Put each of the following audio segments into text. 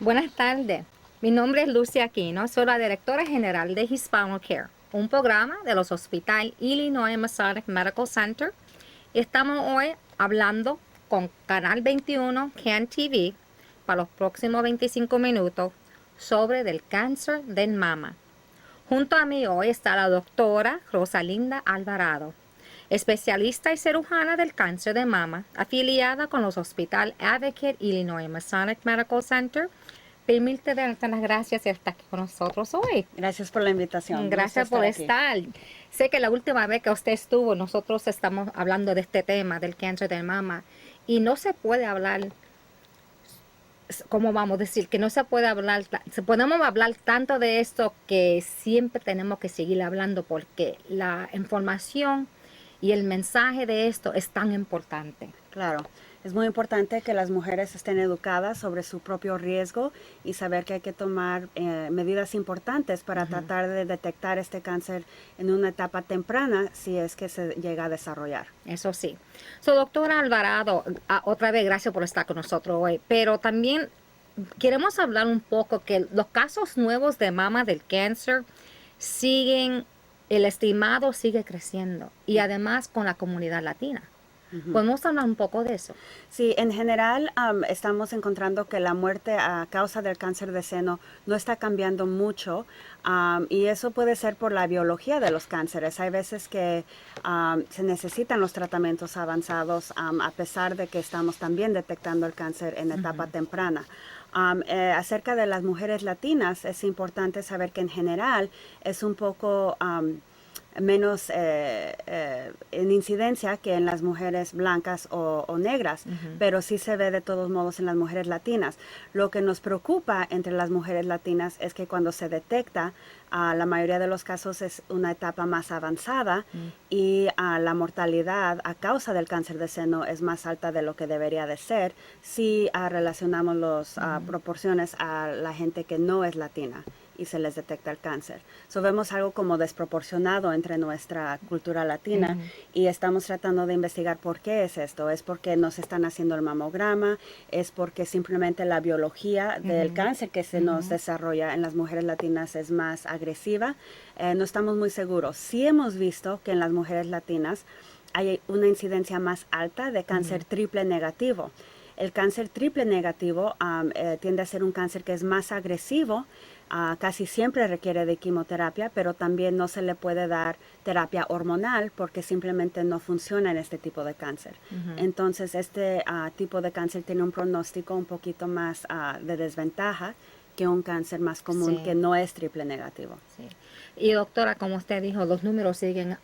Buenas tardes. Mi nombre es Lucia Aquino, soy la directora general de Hispano Care, un programa de los Hospital Illinois Masonic Medical Center. Estamos hoy hablando con Canal 21 CAN TV para los próximos 25 minutos sobre el cáncer de mama. Junto a mí hoy está la doctora Rosalinda Alvarado, especialista y cirujana del cáncer de mama, afiliada con los Hospital Advocate Illinois Masonic Medical Center. Permíteme darte las gracias y estar aquí con nosotros hoy. Gracias por la invitación. Gracias por estar. Sé que la última vez que usted estuvo, nosotros estamos hablando de este tema del cáncer de mama y no se puede hablar, ¿cómo vamos a decir? Que no se puede hablar, podemos hablar tanto de esto que siempre tenemos que seguir hablando porque la información y el mensaje de esto es tan importante. Claro, es muy importante que las mujeres estén educadas sobre su propio riesgo y saber que hay que tomar medidas importantes para tratar de detectar este cáncer en una etapa temprana si es que se llega a desarrollar. Eso sí. Doctora Alvarado, otra vez gracias por estar con nosotros hoy, pero también queremos hablar un poco que los casos nuevos de mama del cáncer siguen, el estimado sigue creciendo y además con la comunidad latina. ¿Podemos hablar un poco de eso? Sí, en general estamos encontrando que la muerte a causa del cáncer de seno no está cambiando mucho y eso puede ser por la biología de los cánceres. Hay veces que se necesitan los tratamientos avanzados a pesar de que estamos también detectando el cáncer en etapa temprana. Acerca de las mujeres latinas, es importante saber que en general es un poco menos en incidencia que en las mujeres blancas o negras, pero sí se ve de todos modos en las mujeres latinas. Lo que nos preocupa entre las mujeres latinas es que cuando se detecta, la mayoría de los casos es una etapa más avanzada y la mortalidad a causa del cáncer de seno es más alta de lo que debería de ser si relacionamos las proporciones a la gente que no es latina y se les detecta el cáncer. Vemos algo como desproporcionado entre nuestra cultura latina y estamos tratando de investigar por qué es esto. ¿Es porque no se están haciendo el mamograma? ¿Es porque simplemente la biología del cáncer que se nos desarrolla en las mujeres latinas es más agresiva? No estamos muy seguros. Sí hemos visto que en las mujeres latinas hay una incidencia más alta de cáncer triple negativo. El cáncer triple negativo tiende a ser un cáncer que es más agresivo, casi siempre requiere de quimioterapia, pero también no se le puede dar terapia hormonal porque simplemente no funciona en este tipo de cáncer. Entonces, este tipo de cáncer tiene un pronóstico un poquito más de desventaja que un cáncer más común que no es triple negativo. Sí. Y doctora, como usted dijo, los números siguen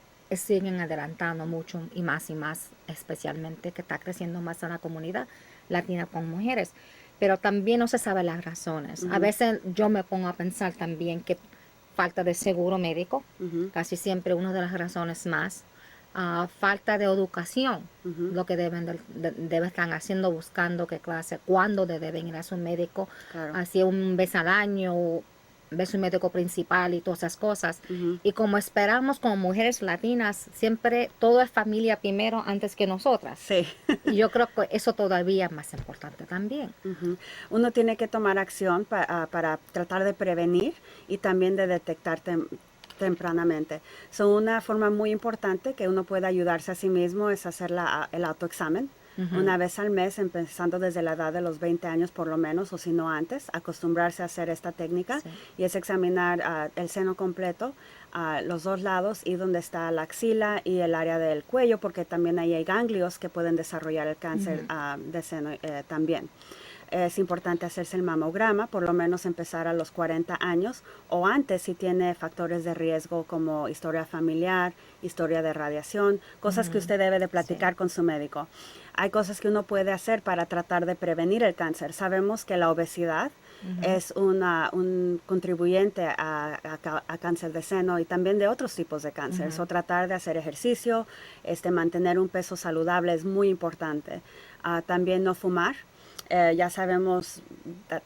adelantando mucho y más, especialmente que está creciendo más en la comunidad latina con mujeres. Pero también no se sabe las razones. A veces yo me pongo a pensar también que falta de seguro médico, casi siempre una de las razones más. Falta de educación, lo que deben estar haciendo, buscando qué clase, cuándo deben ir a su médico, así un vez al año, ver su médico principal y todas esas cosas. Y como esperamos como mujeres latinas, siempre todo es familia primero antes que nosotras. Sí. Y yo creo que eso todavía es más importante también. Uno tiene que tomar acción para tratar de prevenir y también de detectar tempranamente. Una forma muy importante que uno puede ayudarse a sí mismo es hacer el autoexamen. Una vez al mes, empezando desde la edad de los 20 años por lo menos, o si no antes, acostumbrarse a hacer esta técnica y es examinar el seno completo, los dos lados y donde está la axila y el área del cuello, porque también ahí hay ganglios que pueden desarrollar el cáncer de seno también. Es importante hacerse el mamograma, por lo menos empezar a los 40 años o antes si tiene factores de riesgo como historia familiar, historia de radiación, cosas que usted debe de platicar con su médico. Hay cosas que uno puede hacer para tratar de prevenir el cáncer. Sabemos que la obesidad es un contribuyente a cáncer de seno y también de otros tipos de cáncer. Tratar de hacer ejercicio, mantener un peso saludable es muy importante. También no fumar. Ya sabemos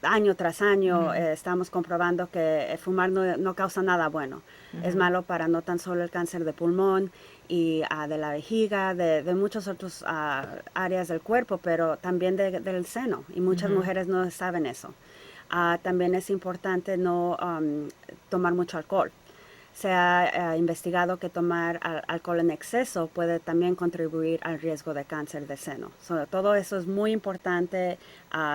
año tras año estamos comprobando que fumar no causa nada bueno. Es malo para no tan solo el cáncer de pulmón y de la vejiga, de muchas otras áreas del cuerpo, pero también del seno y muchas mujeres no saben eso. También es importante no tomar mucho alcohol. Se ha investigado que tomar alcohol en exceso puede también contribuir al riesgo de cáncer de seno. Todo eso es muy importante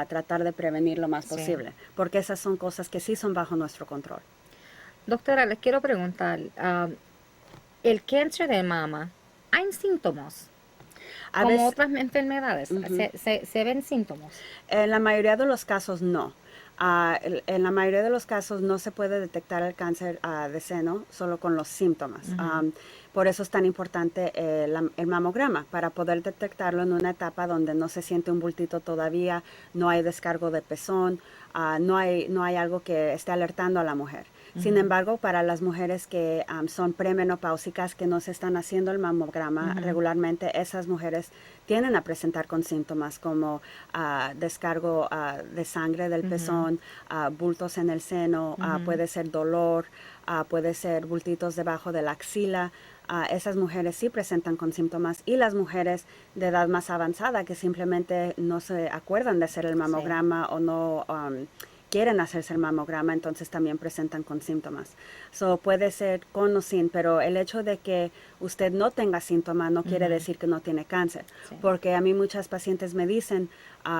tratar de prevenir lo más Sí. posible, porque esas son cosas que sí son bajo nuestro control. Doctora, les quiero preguntar, el cáncer de mama, ¿hay síntomas? A Como veces, otras enfermedades, ujú. se ven síntomas. En la mayoría de los casos no. En la mayoría de los casos no se puede detectar el cáncer de seno solo con los síntomas. Ujú. Por eso es tan importante el mamograma, para poder detectarlo en una etapa donde no se siente un bultito todavía, no hay descargo de pezón, no hay algo que esté alertando a la mujer. Sin Ujú. embargo, para las mujeres que son premenopáusicas, que no se están haciendo el mamograma Ujú. regularmente, esas mujeres tienden a presentar con síntomas como descargo de sangre del Ujú. pezón, bultos en el seno, Ujú. puede ser dolor, puede ser bultitos debajo de la axila. Esas mujeres sí presentan con síntomas, y las mujeres de edad más avanzada que simplemente no se acuerdan de hacer el Sí. mamograma o no quieren hacerse el mamograma, entonces también presentan con síntomas. Puede ser con o sin, pero el hecho de que usted no tenga síntomas no quiere Ujú. decir que no tiene cáncer, Sí. porque a mí muchas pacientes me dicen,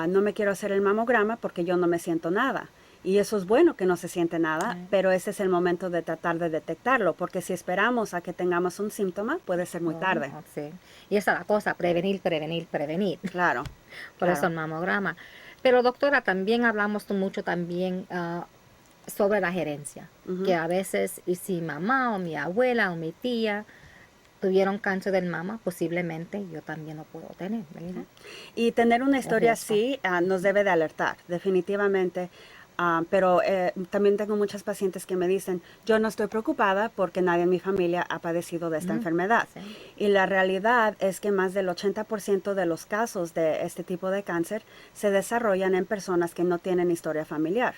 no me quiero hacer el mamograma porque yo no me siento nada. Y eso es bueno, que no se siente nada, Right. pero ese es el momento de tratar de detectarlo, porque si esperamos a que tengamos un síntoma, puede ser muy Oh, tarde. sí. Y esa es la cosa, prevenir, prevenir, prevenir. Claro, Por eso claro. el mamograma. Pero doctora, también hablamos mucho también sobre la gerencia, que Ujú, a veces, y si mamá o mi abuela o mi tía tuvieron cáncer del mama, posiblemente yo también lo puedo tener, ¿verdad? ujú. Y tener una Es historia riesgo. así nos debe de alertar, definitivamente. Pero también tengo muchas pacientes que me dicen, yo no estoy preocupada porque nadie en mi familia ha padecido de esta Ujú. enfermedad. Sí. Y la realidad es que más del 80% de los casos de este tipo de cáncer se desarrollan en personas que no tienen historia familiar.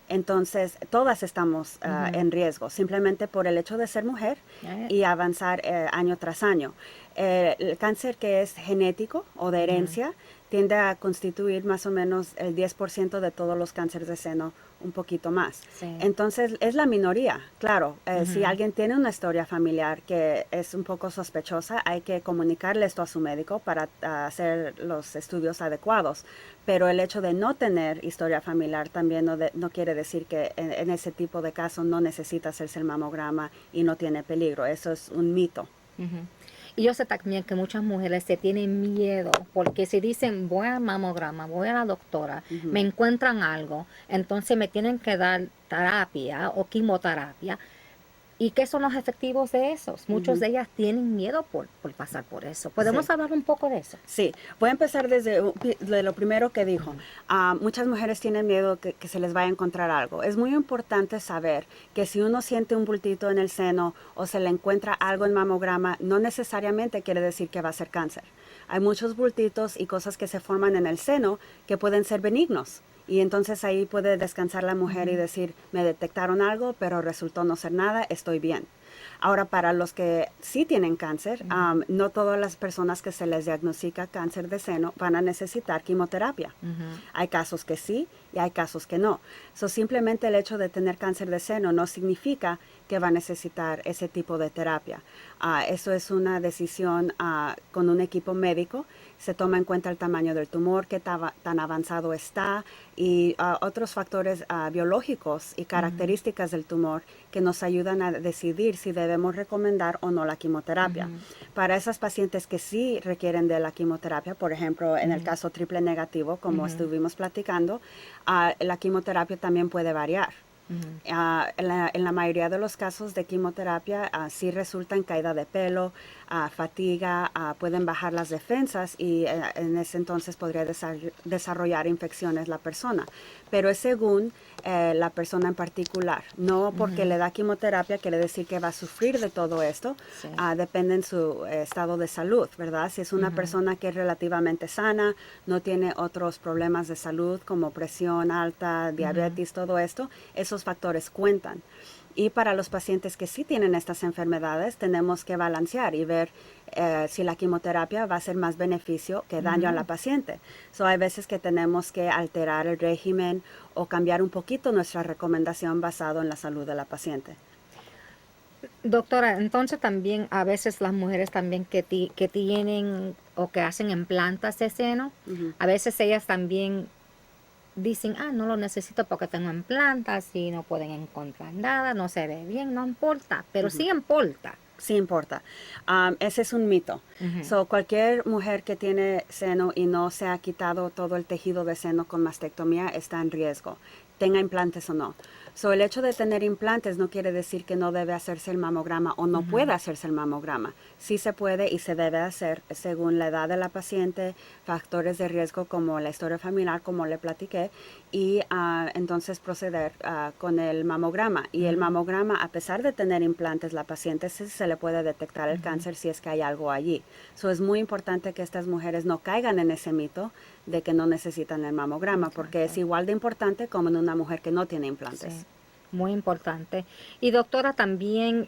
Entonces, todas estamos Ujú. en riesgo, simplemente por el hecho de ser mujer Eh, y avanzar año tras año. El cáncer que es genético o de ujú. herencia tiende a constituir más o menos el 10% de todos los cánceres de seno, un poquito más. Sí. Entonces, es la minoría, claro. Si Ujú. alguien tiene una historia familiar que es un poco sospechosa, hay que comunicarle esto a su médico para hacer los estudios adecuados. Pero el hecho de no tener historia familiar también no quiere decir que en ese tipo de casos no necesita hacerse el mamograma y no tiene peligro. Eso es un mito. Ujú. Y yo sé también que muchas mujeres se tienen miedo porque si dicen voy al mamograma, voy a la doctora, Ujú. me encuentran algo, entonces me tienen que dar terapia o quimioterapia. ¿Y qué son los efectivos de esos? Muchos Ujú. de ellas tienen miedo por pasar por eso. Sí. ¿Podemos hablar un poco de eso? Sí, voy a empezar de lo primero que dijo. Ujú. Muchas mujeres tienen miedo que se les vaya a encontrar algo. Es muy importante saber que si uno siente un bultito en el seno o se le encuentra algo en mamograma, no necesariamente quiere decir que va a ser cáncer. Hay muchos bultitos y cosas que se forman en el seno que pueden ser benignos. Y entonces ahí puede descansar la mujer y Ujú. decir, me detectaron algo, pero resultó no ser nada, estoy bien. Ahora, para los que sí tienen cáncer, Ujú. no todas las personas que se les diagnostica cáncer de seno van a necesitar quimioterapia. Ujú. Hay casos que sí y hay casos que no. Simplemente el hecho de tener cáncer de seno no significa que va a necesitar ese tipo de terapia. Eso es una decisión con un equipo médico. Se toma en cuenta el tamaño del tumor, qué tan avanzado está, y otros factores biológicos y Ujú. características del tumor que nos ayudan a decidir si debemos recomendar o no la quimioterapia. Ujú. Para esas pacientes que sí requieren de la quimioterapia, por ejemplo, en el Ujú. caso triple negativo, como Ujú. estuvimos platicando, la quimioterapia también puede variar. Ujú. En la mayoría de los casos de quimioterapia sí resulta en caída de pelo, fatiga, pueden bajar las defensas, y en ese entonces podría desarrollar infecciones la persona. Pero es según la persona en particular. No porque Ujú. le da quimioterapia quiere decir que va a sufrir de todo esto. Sí. Depende en su estado de salud, ¿verdad? Si es una Ujú. persona que es relativamente sana, no tiene otros problemas de salud como presión alta, Ujú. diabetes, todo esto, esos factores cuentan. Y para los pacientes que sí tienen estas enfermedades, tenemos que balancear y ver si la quimioterapia va a ser más beneficio que daño a la paciente. So, hay veces que tenemos que alterar el régimen o cambiar un poquito nuestra recomendación basado en la salud de la paciente. Doctora, entonces también a veces las mujeres también que tienen o que hacen implantes de seno, a veces ellas también dicen, no lo necesito porque tengo implantes y no pueden encontrar nada, no se ve bien, no importa, pero sí importa. Sí importa. Ese es un mito. So, cualquier mujer que tiene seno y no se ha quitado todo el tejido de seno con mastectomía está en riesgo, tenga implantes o no. So, el hecho de tener implantes no quiere decir que no debe hacerse el mamograma o no puede hacerse el mamograma. Sí se puede y se debe hacer según la edad de la paciente, factores de riesgo como la historia familiar, como le platiqué, y entonces proceder con el mamograma. Y el mamograma, a pesar de tener implantes, la paciente se le puede detectar el cáncer si es que hay algo allí. So, es muy importante que estas mujeres no caigan en ese mito de que no necesitan el mamograma, porque es igual de importante como en una mujer que no tiene implantes. Sí, muy importante. Y doctora, también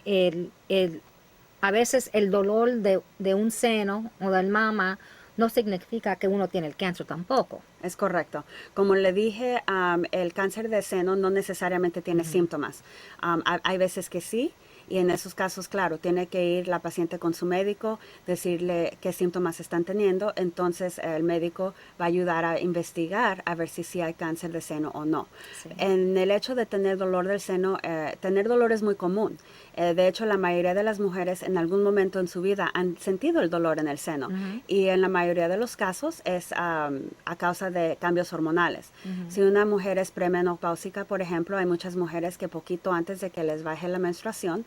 a veces el dolor de un seno o del mama no significa que uno tiene el cáncer tampoco. Es correcto. Como le dije, el cáncer de seno no necesariamente tiene síntomas. Hay veces que sí. Y en esos casos, claro, tiene que ir la paciente con su médico, decirle qué síntomas están teniendo. Entonces, el médico va a ayudar a investigar a ver si sí hay cáncer de seno o no. Sí. En el hecho de tener dolor del seno, tener dolor es muy común. De hecho, la mayoría de las mujeres en algún momento en su vida han sentido el dolor en el seno. Y en la mayoría de los casos es a causa de cambios hormonales. Si una mujer es premenopáusica, por ejemplo, hay muchas mujeres que poquito antes de que les baje la menstruación,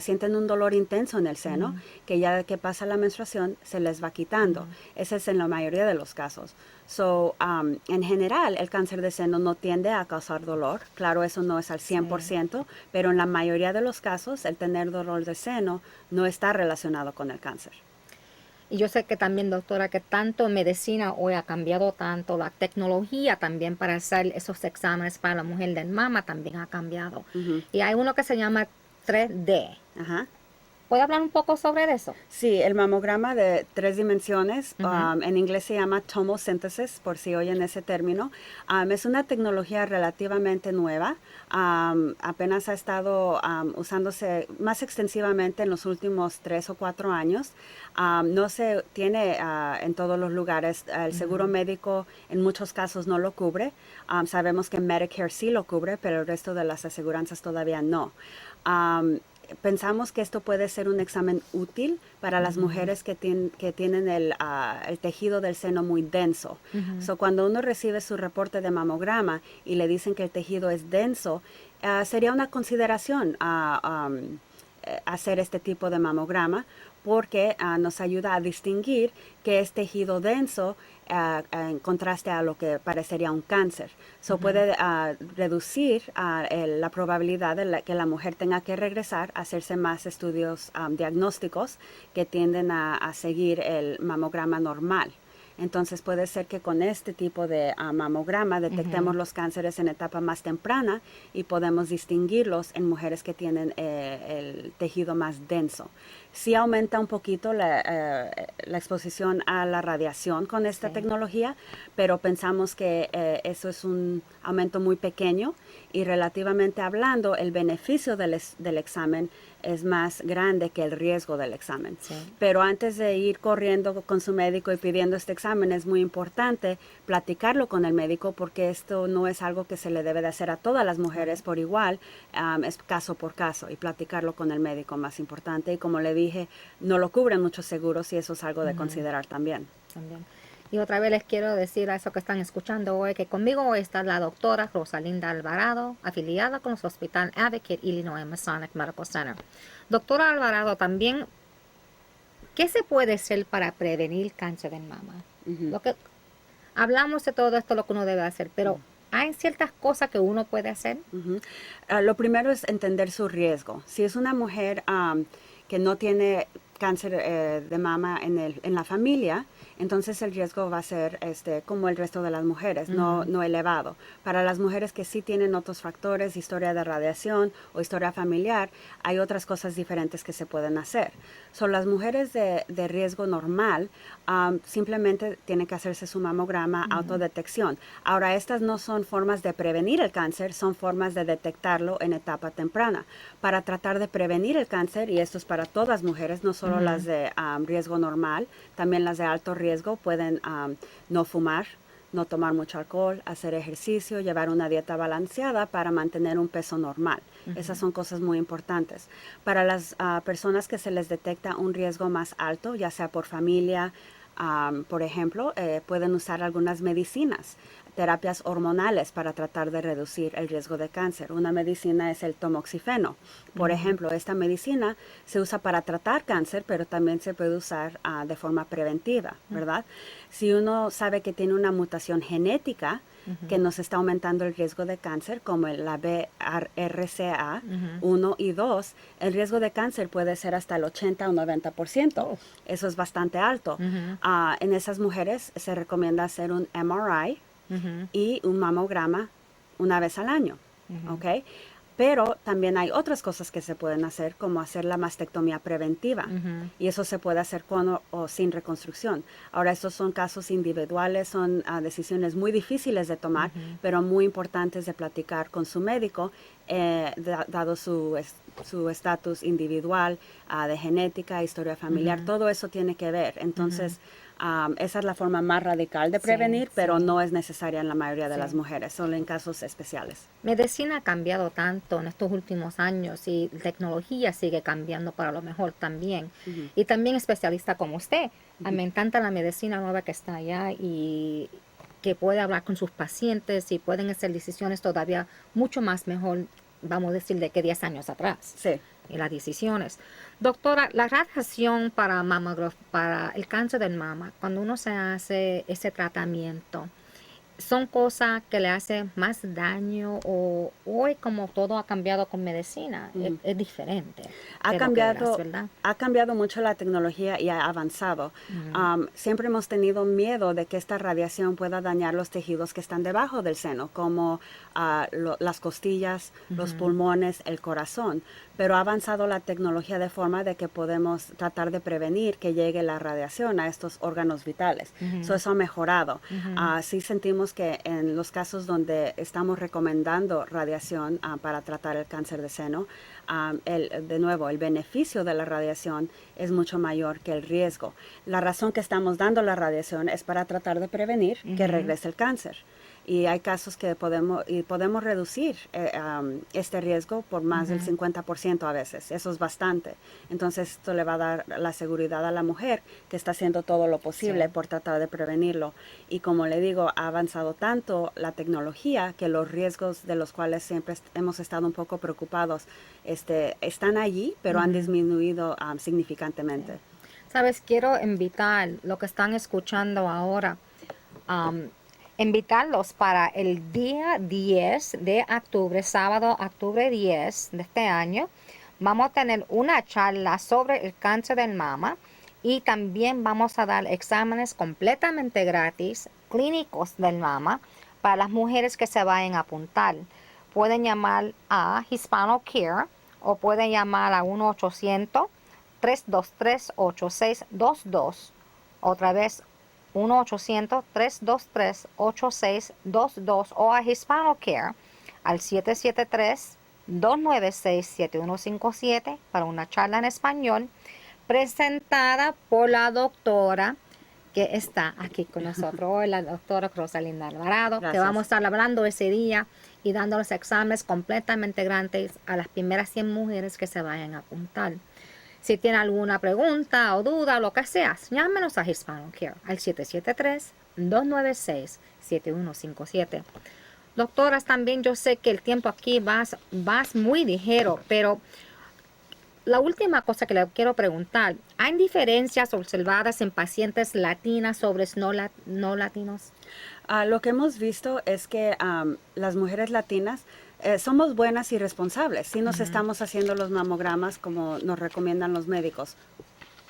sienten un dolor intenso en el seno, que ya que pasa la menstruación se les va quitando. Ese es en la mayoría de los casos. So, en general, el cáncer de seno no tiende a causar dolor. Claro, eso no es al 100%, pero en la mayoría de los casos, el tener dolor de seno no está relacionado con el cáncer. Y yo sé que también, doctora, que tanto medicina hoy ha cambiado tanto, la tecnología también para hacer esos exámenes para la mujer del mama también ha cambiado. Y hay uno que se llama 3D. Ajá. ¿Puede hablar un poco sobre eso? Sí, el mamograma de 3 dimensiones, en inglés se llama tomosíntesis, por si oyen ese término. Es una tecnología relativamente nueva. Apenas ha estado usándose más extensivamente en los últimos 3 o 4 años. No se tiene en todos los lugares. El seguro médico en muchos casos no lo cubre. Sabemos que Medicare sí lo cubre, pero el resto de las aseguranzas todavía no. Pensamos que esto puede ser un examen útil para las mujeres que tienen el tejido del seno muy denso. So, cuando uno recibe su reporte de mamograma y le dicen que el tejido es denso, sería una consideración hacer este tipo de mamograma, porque nos ayuda a distinguir que es tejido denso en contraste a lo que parecería un cáncer. So puede reducir la probabilidad de que la mujer tenga que regresar a hacerse más estudios diagnósticos que tienden a seguir el mamograma normal. Entonces puede ser que con este tipo de mamograma detectemos los cánceres en etapa más temprana y podemos distinguirlos en mujeres que tienen el tejido más denso. Sí aumenta un poquito la exposición a la radiación con esta tecnología, pero pensamos que eso es un aumento muy pequeño y relativamente hablando el beneficio del examen es más grande que el riesgo del examen. Sí. Pero antes de ir corriendo con su médico y pidiendo este examen, es muy importante platicarlo con el médico porque esto no es algo que se le debe de hacer a todas las mujeres por igual, es caso por caso y platicarlo con el médico más importante. Y como le dije, no lo cubren muchos seguros y eso es algo de considerar también. Y otra vez les quiero decir a eso que están escuchando hoy, que conmigo hoy está la doctora Rosalinda Alvarado, afiliada con los Hospital Advocate Illinois Masonic Medical Center. Doctora Alvarado, también, ¿qué se puede hacer para prevenir cáncer de mama? Lo que hablamos de todo esto, lo que uno debe hacer, pero ¿hay ciertas cosas que uno puede hacer? Lo primero es entender su riesgo. Si es una mujer que no tiene cáncer de mama en la familia, entonces el riesgo va a ser como el resto de las mujeres, no elevado. Para las mujeres que sí tienen otros factores, historia de radiación o historia familiar, hay otras cosas diferentes que se pueden hacer. Son las mujeres de riesgo normal, simplemente tienen que hacerse su mamograma, autodetección. Ahora, estas no son formas de prevenir el cáncer, son formas de detectarlo en etapa temprana. Para tratar de prevenir el cáncer, y esto es para todas las mujeres, no solo las de riesgo normal, también las de alto riesgo pueden no fumar, no tomar mucho alcohol, hacer ejercicio, llevar una dieta balanceada para mantener un peso normal. Esas son cosas muy importantes. Para las personas que se les detecta un riesgo más alto, ya sea por familia, por ejemplo, pueden usar algunas medicinas, terapias hormonales para tratar de reducir el riesgo de cáncer. Una medicina es el tamoxifeno. Por ejemplo, esta medicina se usa para tratar cáncer, pero también se puede usar de forma preventiva, ¿verdad? Si uno sabe que tiene una mutación genética que nos está aumentando el riesgo de cáncer, como la BRCA1 y 2, el riesgo de cáncer puede ser hasta el 80 o 90%. Oh. Eso es bastante alto. En esas mujeres se recomienda hacer un MRI, y un mamograma una vez al año, ¿ok? Pero también hay otras cosas que se pueden hacer, como hacer la mastectomía preventiva, y eso se puede hacer con o sin reconstrucción. Ahora, estos son casos individuales, son decisiones muy difíciles de tomar, pero muy importantes de platicar con su médico, dado su estatus individual, de genética, historia familiar, todo eso tiene que ver. Entonces, esa es la forma más radical de prevenir, pero no es necesaria en la mayoría de las mujeres, solo en casos especiales. Medicina ha cambiado tanto en estos últimos años y tecnología sigue cambiando para lo mejor también. Y también especialista como usted. A mí me encanta la medicina nueva que está allá y que puede hablar con sus pacientes y pueden hacer decisiones todavía mucho más mejor, vamos a decir, de que 10 años atrás. Sí. Y las decisiones. Doctora, la radiación para el cáncer del mama, cuando uno se hace ese tratamiento, ¿son cosas que le hacen más daño o hoy como todo ha cambiado con medicina? Es diferente. Ha cambiado mucho la tecnología y ha avanzado. Siempre hemos tenido miedo de que esta radiación pueda dañar los tejidos que están debajo del seno, como las costillas, los pulmones, el corazón. Pero ha avanzado la tecnología de forma de que podemos tratar de prevenir que llegue la radiación a estos órganos vitales. Eso ha mejorado. Sí sentimos que en los casos donde estamos recomendando radiación para tratar el cáncer de seno, de nuevo, el beneficio de la radiación es mucho mayor que el riesgo. La razón que estamos dando la radiación es para tratar de prevenir que regrese el cáncer. Y hay casos que podemos reducir este riesgo por más del 50% a veces. Eso es bastante. Entonces, esto le va a dar la seguridad a la mujer que está haciendo todo lo posible por tratar de prevenirlo. Y como le digo, ha avanzado tanto la tecnología que los riesgos de los cuales siempre hemos estado un poco preocupados están allí, pero han disminuido significantemente. Sabes, quiero invitar lo que están escuchando ahora, invitarlos para el día 10 de octubre, sábado, octubre 10 de este año. Vamos a tener una charla sobre el cáncer del mama y también vamos a dar exámenes completamente gratis, clínicos del mama, para las mujeres que se vayan a apuntar. Pueden llamar a Hispano Care o pueden llamar a 1-800-323-8622. Otra vez, 1-800-323-8622 o a Hispano Care al 773-296-7157 para una charla en español presentada por la doctora que está aquí con nosotros hoy, la doctora Rosalinda Alvarado. Gracias. Que vamos a estar hablando ese día y dando los exámenes completamente gratis a las primeras 100 mujeres que se vayan a apuntar. Si tiene alguna pregunta o duda o lo que sea, llámenos a Hispano Care al 773-296-7157. Doctoras, también yo sé que el tiempo aquí vas muy ligero, pero la última cosa que le quiero preguntar, ¿hay diferencias observadas en pacientes latinas sobre no latinos? Lo que hemos visto es que las mujeres latinas somos buenas y responsables. Sí nos estamos haciendo los mamogramas como nos recomiendan los médicos.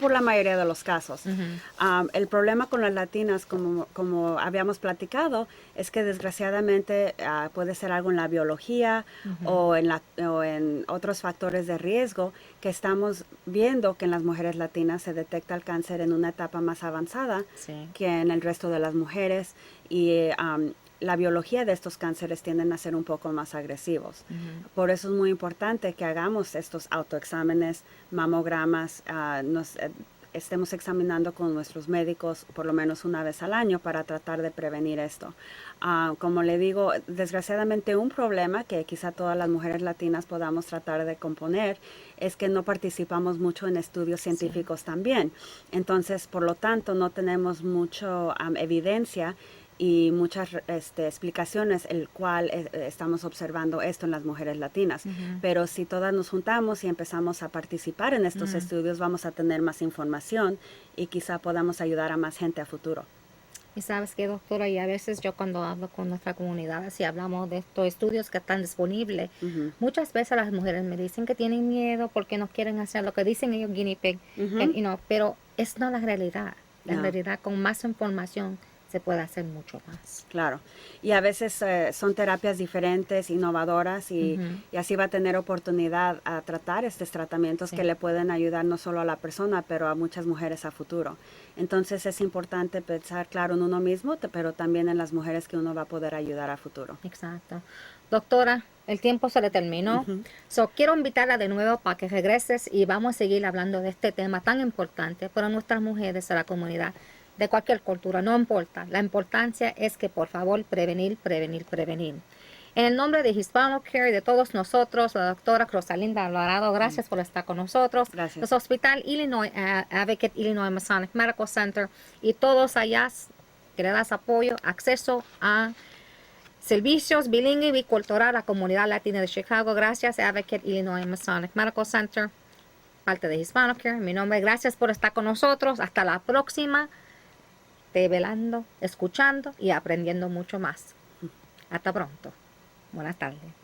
por la mayoría de los casos. Ujú. El problema con las latinas, como habíamos platicado, es que desgraciadamente puede ser algo en la biología o en otros factores de riesgo que estamos viendo que en las mujeres latinas se detecta el cáncer en una etapa más avanzada Sí. que en el resto de las mujeres y la biología de estos cánceres tienden a ser un poco más agresivos. Por eso es muy importante que hagamos estos autoexámenes, mamogramas, estemos examinando con nuestros médicos por lo menos una vez al año para tratar de prevenir esto. Como le digo, desgraciadamente un problema que quizá todas las mujeres latinas podamos tratar de componer es que no participamos mucho en estudios científicos también. Entonces, por lo tanto, no tenemos mucha evidencia y muchas explicaciones el cual estamos observando esto en las mujeres latinas. Pero si todas nos juntamos y empezamos a participar en estos estudios, vamos a tener más información y quizá podamos ayudar a más gente a futuro. Y sabes qué, doctora, y a veces yo cuando hablo con nuestra comunidad, si hablamos de estos estudios que están disponibles, muchas veces las mujeres me dicen que tienen miedo porque no quieren hacer lo que dicen ellos guinea pig, pero es no la realidad. La realidad, con más información se puede hacer mucho más. Claro, y a veces son terapias diferentes, innovadoras y así va a tener oportunidad a tratar estos tratamientos que le pueden ayudar no solo a la persona, pero a muchas mujeres a futuro. Entonces es importante pensar, claro, en uno mismo, pero también en las mujeres que uno va a poder ayudar a futuro. Exacto. Doctora, el tiempo se le terminó. Quiero invitarla de nuevo para que regreses y vamos a seguir hablando de este tema tan importante para nuestras mujeres, a la comunidad, de cualquier cultura, no importa. La importancia es que, por favor, prevenir. En el nombre de Hispano Care y de todos nosotros, la doctora Rosalinda Alvarado, gracias por estar con nosotros. Gracias. Los Hospital Illinois, Advocate Illinois Masonic Medical Center y todos allá que le das apoyo, acceso a servicios bilingüe y bicultural a la comunidad latina de Chicago. Gracias, Advocate Illinois Masonic Medical Center, parte de Hispano Care. Mi nombre, gracias por estar con nosotros. Hasta la próxima. Velando, escuchando y aprendiendo mucho más. Hasta pronto. Buenas tardes.